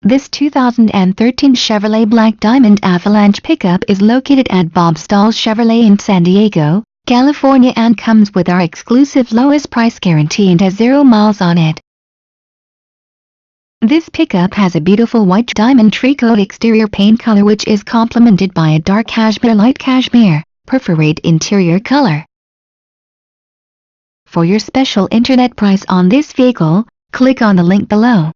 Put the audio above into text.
This 2013 Chevrolet Black Diamond Avalanche pickup is located at Bob Stahl's Chevrolet in San Diego, California, and comes with our exclusive lowest price guarantee and has 0 miles on it. This pickup has a beautiful white diamond Tricoat exterior paint color, which is complemented by a dark cashmere, light cashmere, Perforate interior color. For your special internet price on this vehicle, click on the link below.